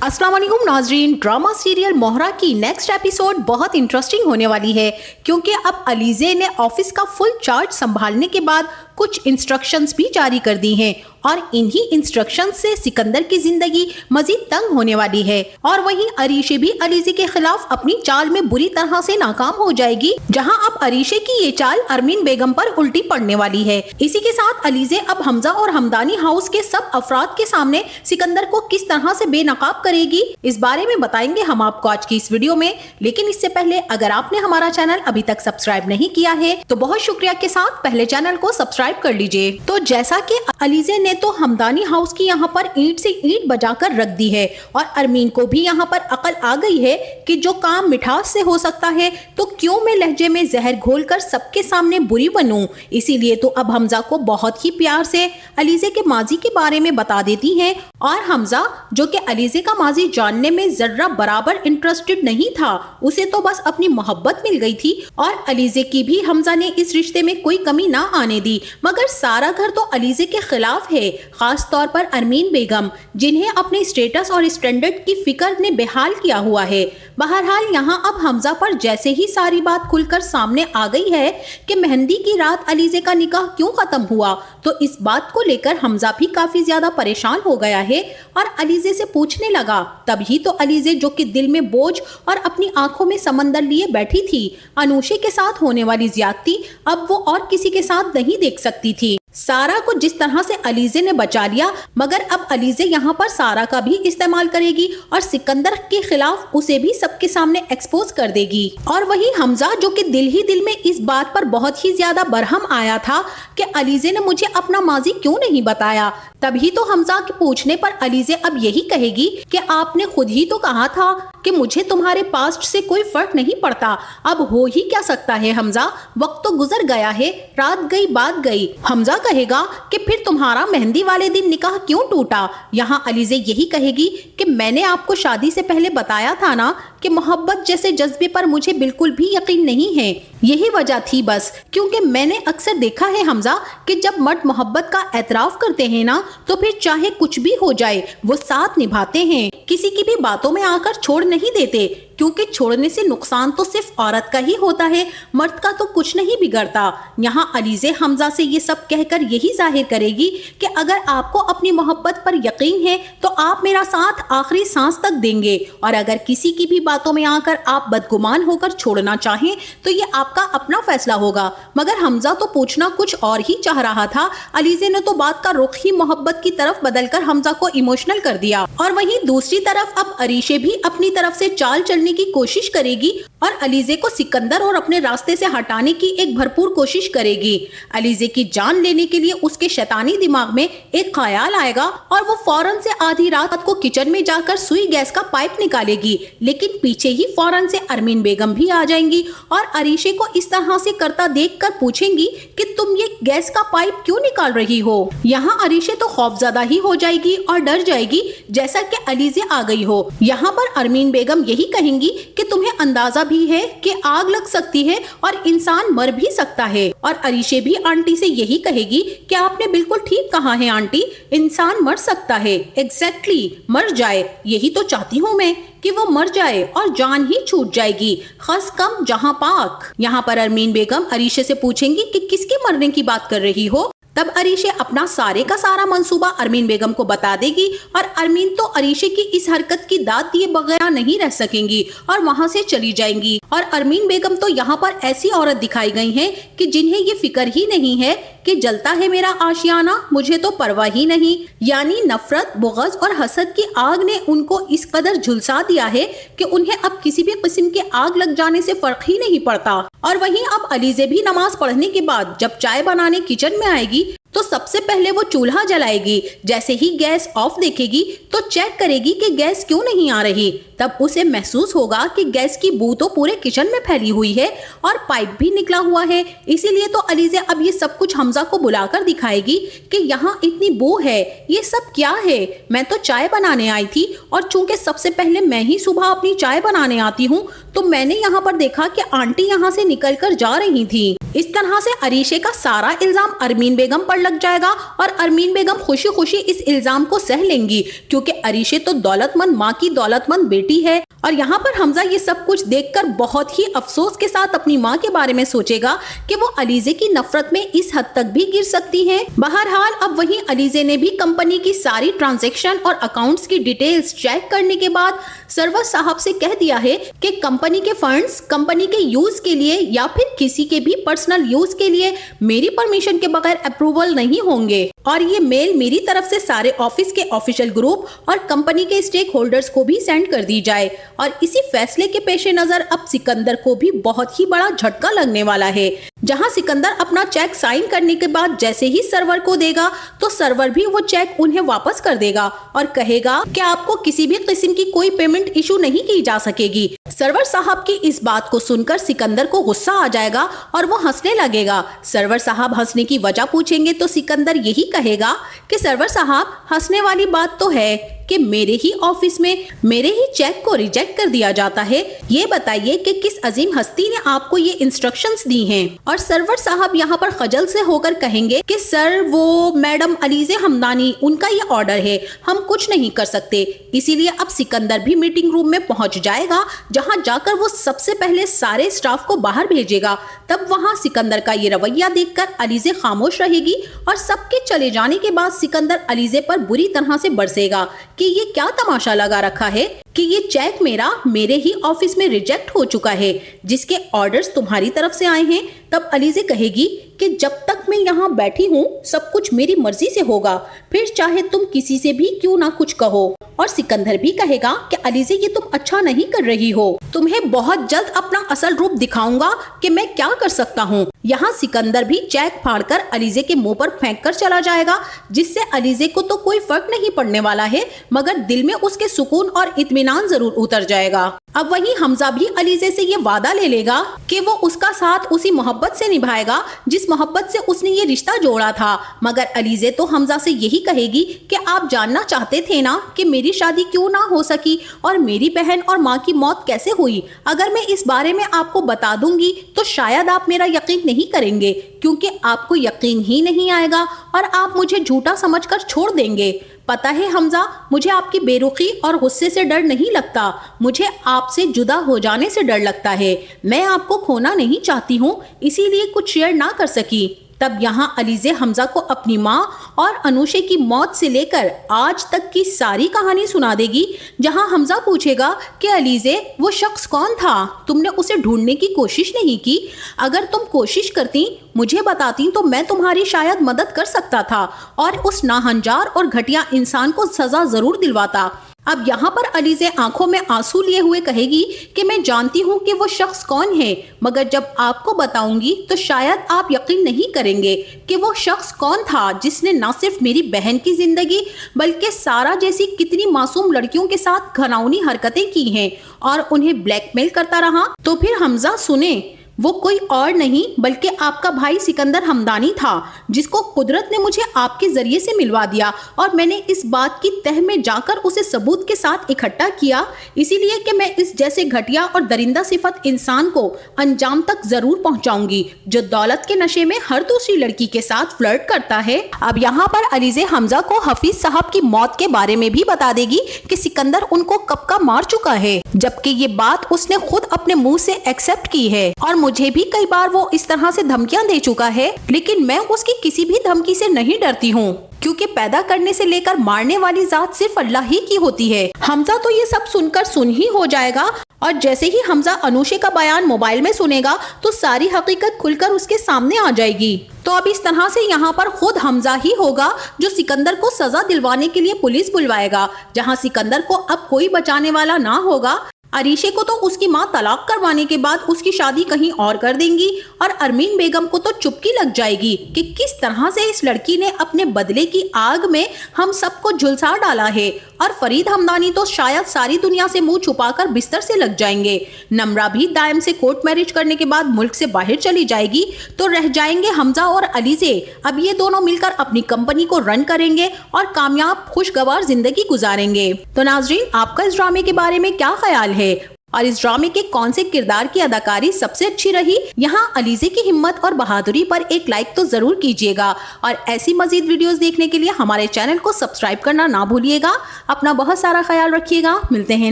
अस्सलाम वालेकुम नाजरीन। ड्रामा सीरियल मोहरा की नेक्स्ट एपिसोड बहुत इंटरेस्टिंग होने वाली है क्योंकि अब अलीज़े ने ऑफिस का फुल चार्ज संभालने के बाद कुछ इंस्ट्रक्शंस भी जारी कर दी हैं और इन्हीं इंस्ट्रक्शंस से सिकंदर की जिंदगी मजीद तंग होने वाली है। और वहीं अरीशे भी अलीज़े के खिलाफ अपनी चाल में बुरी तरह से नाकाम हो जाएगी, जहां अब अरीशे की ये चाल अरमीन बेगम पर उल्टी पड़ने वाली है। इसी के साथ अलीज़े अब हमजा और हमदानी हाउस के सब अफराद के सामने सिकंदर को किस तरह से बेनकाब करेगी, इस बारे में बताएंगे हम आपको आज की इस वीडियो में। लेकिन इससे पहले अगर आपने हमारा चैनल अभी तक सब्सक्राइब नहीं किया है तो बहुत शुक्रिया के साथ पहले चैनल को सब्सक्राइब कर लीजिए। तो जैसा कि अलीज़े ने तो हमदानी हाउस की यहाँ पर ईंट से ईंट बजाकर रख दी है और अरमीन को भी यहाँ पर अकल आ गई है कि जो काम मिठास से हो सकता है तो क्यों मैं लहजे में जहर घोलकर सबके सामने बुरी बनूं। इसीलिए तो अब हमजा को बहुत ही प्यार से अलीज़े के माजी के बारे में बता देती हैं और हमजा जो कि अलीज़े का माजी जानने में जर्रा बराबर इंटरेस्टेड नहीं था, उसे तो बस अपनी मोहब्बत मिल गई थी और अलीज़े की भी हमजा ने इस रिश्ते में कोई कमी ना आने दी। मगर सारा घर तो अलीज़े के खिलाफ है, खास तौर पर अरमीन बेगम जिन्हें अपने स्टेटस और स्टैंडर्ड की फिक्र ने बेहाल किया हुआ है। बहरहाल यहाँ अब हमजा पर जैसे ही सारी बात खुलकर सामने आ गई है कि मेहंदी की रात अलीज़े का निकाह क्यों खत्म हुआ, तो इस बात को लेकर हमजा भी काफी ज्यादा परेशान हो गया है और अलीज़े से पूछने लगा। तभी तो अलीज़े जो कि दिल में बोझ और अपनी आंखों में समंदर लिए बैठी थी, अनूशे के साथ होने वाली ज्यादती अब वो और किसी के साथ नहीं देख सकती थी। सारा को जिस तरह से अलीज़े ने बचा लिया, मगर अब अलीज़े यहाँ पर सारा का भी इस्तेमाल करेगी और सिकंदर के खिलाफ उसे भी सबके सामने एक्सपोज कर देगी। और वहीं हमजा जो कि दिल ही दिल में इस बात पर बहुत ही ज्यादा बरहम आया था कि अलीज़े ने मुझे अपना माजी क्यों नहीं बताया, तभी तो हमजा के पूछने पर अलीज़े अब यही कहेगी कि आपने खुद ही तो कहा था कि मुझे तुम्हारे पास्ट से कोई फर्क नहीं पड़ता। अब हो ही क्या सकता है हमजा, वक्त तो गुजर गया है, रात गई बात गई। हमजा कहेगा कि फिर तुम्हारा मेहंदी वाले दिन निकाह क्यों टूटा। यहाँ अलीज़े यही कहेगी कि मैंने आपको शादी से पहले बताया था ना कि मोहब्बत जैसे जज्बे पर मुझे बिल्कुल भी यकीन नहीं है। यही वजह थी बस, क्योंकि मैंने अक्सर देखा है हमजा कि जब मर्द मोहब्बत का एतराफ करते हैं ना तो फिर चाहे कुछ भी हो जाए वो साथ निभाते हैं, किसी की भी बातों में आकर छोड़ नहीं देते, क्योंकि छोड़ने से नुकसान तो सिर्फ औरत का ही होता है, मर्द का तो कुछ नहीं बिगड़ता। यहाँ अलीज़े हमजा से ये सब कहकर यही जाहिर करेगी कि अगर आपको अपनी मोहब्बत पर यकीन है तो आप मेरा साथ आखिरी सांस तक देंगे, और अगर किसी की भी बातों में आकर आप बदगुमान होकर छोड़ना चाहें तो ये आपका अपना फैसला होगा। मगर हमजा तो पूछना कुछ और ही चाह रहा था, अलीज़े ने तो बात का रुख ही मोहब्बत की तरफ बदलकर हमजा को इमोशनल कर दिया। और वहीं दूसरी तरफ अब अरीशे भी अपनी तरफ से चाल चलने की कोशिश करेगी और अलीज़े को सिकंदर और अपने रास्ते से हटाने की एक भरपूर कोशिश करेगी। अलीज़े की जान लेने के लिए उसके शैतानी दिमाग में एक ख्याल आएगा और वो फौरन से आधी रात को किचन में जाकर सुई गैस का पाइप निकालेगी, लेकिन पीछे ही फौरन से अरमीन बेगम भी आ जाएंगी और अरीशे को इस तरह से करता देखकर पूछेंगी कि तुम ये गैस का पाइप क्यों निकाल रही हो। यहाँ अरीशे तो खौफजदा ही हो जाएगी और डर जाएगी जैसा कि अलीज़े आ गई हो। यहाँ पर अरमीन बेगम यही कहेंगी कि तुम्हें अंदाजा भी है कि आग लग सकती है और इंसान मर भी सकता है। और अरीशे भी आंटी से यही कहेगी कि आपने बिल्कुल ठीक कहा है आंटी, इंसान मर सकता है, एग्जैक्टली मर जाए, यही तो चाहती हूँ मैं कि वो मर जाए और जान ही छूट जाएगी, खस कम जहां पाक। यहाँ पर अरमीन बेगम अरीशे से पूछेंगी कि किसके मरने की बात कर रही हो। तब अरीशे अपना सारे का सारा मंसूबा अरमीन बेगम को बता देगी और अरमीन तो अरीशे की इस हरकत की दाद दिए बगैर नहीं रह सकेंगी और वहां से चली जाएंगी। और अरमीन बेगम तो यहाँ पर ऐसी औरत दिखाई गई हैं कि जिन्हें ये फिक्र ही नहीं है कि जलता है मेरा आशियाना, मुझे तो परवाह ही नहीं। यानी नफरत, बुग़्ज़ और हसद की आग ने उनको इस कदर झुलसा दिया है कि उन्हें अब किसी भी किस्म के आग लग जाने से फर्क ही नहीं पड़ता। और वहीं अब अलीज़े भी नमाज पढ़ने के बाद जब चाय बनाने किचन में आएगी तो सबसे पहले वो चूल्हा जलाएगी। जैसे ही गैस ऑफ देखेगी तो चेक करेगी कि गैस क्यों नहीं आ रही। तब उसे महसूस होगा कि गैस की बू तो पूरे किचन में फैली हुई है और पाइप भी निकला हुआ है। इसीलिए तो अलीज़े अब ये सब कुछ हमजा को बुलाकर दिखाएगी कि यहाँ इतनी बू है, ये सब क्या है। मैं तो चाय बनाने आई थी और चूंकि सबसे पहले मैं ही सुबह अपनी चाय बनाने आती हूँ तो मैंने यहाँ पर देखा कि आंटी यहाँ से निकल कर जा रही थी। इस तरह से अरीशे का सारा इल्जाम अरमीन बेगम पर लग जाएगा और अरमीन बेगम खुशी खुशी इस इल्जाम को सह लेंगी, क्योंकि अरीशे तो दौलतमंद माँ की दौलतमंद बेटी है। और यहाँ पर हमजा ये सब कुछ देखकर बहुत ही अफसोस के साथ अपनी माँ के बारे में सोचेगा कि वो अलीज़े की नफरत में इस हद तक भी गिर सकती है। बहरहाल अब वहीं अलीज़े ने भी कंपनी की सारी ट्रांजैक्शन और अकाउंट्स की डिटेल्स चेक करने के बाद सरवर साहब से कह दिया है कि कंपनी के फंड्स कंपनी के यूज के लिए या फिर किसी के भी पर्सनल यूज के लिए मेरी परमिशन के बगैर अप्रूवल नहीं होंगे। और ये मेल मेरी तरफ से सारे ऑफिस के ऑफिशियल ग्रुप और कंपनी के स्टेक होल्डर्स को भी सेंड कर दी जाए। और इसी फैसले के पेश नजर अब सिकंदर को भी बहुत ही बड़ा झटका लगने वाला है, जहां सिकंदर अपना चेक साइन करने के बाद जैसे ही सर्वर को देगा तो सर्वर भी वो चेक उन्हें वापस कर देगा और कहेगा कि आपको किसी भी किस्म की कोई पेमेंट इशू नहीं की जा सकेगी। सर्वर साहब की इस बात को सुनकर सिकंदर को गुस्सा आ जाएगा और वो हंसने लगेगा। सर्वर साहब हंसने की वजह पूछेंगे तो सिकंदर यही कहेगा कि सर्वर साहब हंसने वाली बात तो है कि मेरे ही ऑफिस में मेरे ही चेक को रिजेक्ट कर दिया जाता है। ये बताइए कि किस अजीम हस्ती ने आपको ये इंस्ट्रक्शंस दी हैं। और सर्वर साहब यहाँ पर खजल से होकर कहेंगे कि सर वो मैडम अलीज़े हमदानी उनका ये ऑर्डर है, हम कुछ नहीं कर सकते। इसीलिए अब सिकंदर भी मीटिंग रूम में पहुंच जाएगा, जहां जाकर वो सबसे पहले सारे स्टाफ को बाहर भेजेगा। तब वहां सिकंदर का ये रवैया देखकर अलीज़े खामोश रहेगी और सबके चले जाने के बाद सिकंदर अलीज़े पर बुरी तरह से बरसेगा कि ये क्या तमाशा लगा रखा है कि ये चेक मेरे ही ऑफिस में रिजेक्ट हो चुका है, जिसके ऑर्डर्स तुम्हारी तरफ से आए हैं। तब अलीज़े कहेगी कि जब तक मैं यहाँ बैठी हूँ सब कुछ मेरी मर्जी से होगा, फिर चाहे तुम किसी से भी क्यों ना कुछ कहो। और सिकंदर भी कहेगा कि अलीज़े ये तुम अच्छा नहीं कर रही हो, तुम्हें बहुत जल्द अपना असल रूप दिखाऊंगा कि मैं क्या कर सकता हूँ। यहाँ सिकंदर भी चेक फाड़कर अलीज़े के मुंह पर फेंक कर चला जाएगा, जिससे अलीज़े को तो कोई फर्क नहीं पड़ने वाला है, मगर दिल में उसके सुकून और इत्मीनान जरूर उतर जाएगा। अब वहीं हमजा भी अलीज़े से ये वादा ले लेगा कि वो उसका साथ उसी मोहब्बत से निभाएगा जिस मोहब्बत से उसने ये रिश्ता जोड़ा था। मगर अलीज़े तो हमजा से यही कहेगी कि आप जानना चाहते थे ना कि मेरी शादी क्यों ना हो सकी और मेरी बहन और माँ की मौत कैसे हुई। अगर मैं इस बारे में आपको बता दूंगी तो शायद आप मेरा यकीन नहीं करेंगे, क्योंकि आपको यकीन ही नहीं आएगा और आप मुझे झूठा समझकर छोड़ देंगे। पता है हमजा, मुझे आपकी बेरुखी और गुस्से से डर नहीं लगता, मुझे आपसे जुदा हो जाने से डर लगता है। मैं आपको खोना नहीं चाहती हूँ, इसीलिए कुछ शेयर ना कर सकी। तब यहाँ अलीज़े हमजा को अपनी माँ और अनुशे की मौत से लेकर आज तक की सारी कहानी सुना देगी, जहाँ हमजा पूछेगा कि अलीज़े वो शख्स कौन था, तुमने उसे ढूंढने की कोशिश नहीं की? अगर तुम कोशिश करती, मुझे बताती तो मैं तुम्हारी शायद मदद कर सकता था और उस नाहंजार और घटिया इंसान को सजा जरूर दिलवाता। अब यहाँ पर अलीज़े आंखों में आंसू लिए हुए कहेगी कि मैं जानती हूँ कि वो शख्स कौन है, मगर जब आपको बताऊंगी तो शायद आप यकीन नहीं करेंगे कि वो शख्स कौन था जिसने न सिर्फ मेरी बहन की जिंदगी बल्कि सारा जैसी कितनी मासूम लड़कियों के साथ घिनौनी हरकतें की हैं और उन्हें ब्लैकमेल करता रहा। तो फिर हमजा सुने, वो कोई और नहीं बल्कि आपका भाई सिकंदर हमदानी था, जिसको कुदरत ने मुझे आपके जरिए से मिलवा दिया और मैंने इस बात की तह में जाकर उसे सबूत के साथ इकट्ठा किया, इसीलिए कि मैं इस जैसे घटिया और दरिंदा सिफत इंसान को अंजाम तक जरूर पहुंचाऊंगी जो दौलत के नशे में हर दूसरी लड़की के साथ फ्लर्ट करता है। अब यहाँ पर अलीज़े हमजा को हफीज साहब की मौत के बारे में भी बता देगी कि सिकंदर उनको कब का मार चुका है, जबकि ये बात उसने खुद अपने मुंह से एक्सेप्ट की है और मुझे भी कई बार वो इस तरह से धमकियां दे चुका है, लेकिन मैं उसकी किसी भी धमकी से नहीं डरती हूँ, क्योंकि पैदा करने से लेकर मारने वाली जात सिर्फ अल्लाह ही की होती है। हमजा तो ये सब सुनकर सुन ही हो जाएगा और जैसे ही हमजा अनुशे का बयान मोबाइल में सुनेगा तो सारी हकीकत खुलकर उसके सामने आ जाएगी। तो अब इस तरह से यहाँ पर खुद हमजा ही होगा जो सिकंदर को सजा दिलवाने के लिए पुलिस बुलवाएगा, जहाँ सिकंदर को अब कोई बचाने वाला ना होगा। अरीशे को तो उसकी माँ तलाक करवाने के बाद उसकी शादी कहीं और कर देंगी और अरमीन बेगम को तो चुपकी लग जाएगी कि किस तरह से इस लड़की ने अपने बदले की आग में हम सबको झुलसा डाला है। और फरीद हमदानी तो शायद सारी दुनिया से मुंह छुपाकर बिस्तर से लग जाएंगे। नम्रा भी दायम से कोर्ट मैरिज करने के बाद मुल्क से बाहर चली जाएगी, तो रह जाएंगे हमजा और अलीजे। अब ये दोनों मिलकर अपनी कंपनी को रन करेंगे और कामयाब खुशगवार जिंदगी गुजारेंगे। तो नाजरीन, आपका इस ड्रामे के बारे में क्या ख्याल है और इस ड्रामे के कौन से किरदार की अदाकारी सबसे अच्छी रही? यहाँ अलीजे की हिम्मत और बहादुरी पर एक लाइक तो जरूर कीजिएगा और ऐसी मजीद वीडियोस देखने के लिए हमारे चैनल को सब्सक्राइब करना ना भूलिएगा। अपना बहुत सारा ख्याल रखिएगा। मिलते हैं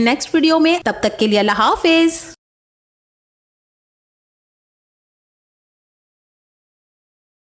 नेक्स्ट वीडियो में, तब तक के लिए अल्लाह हाफिज।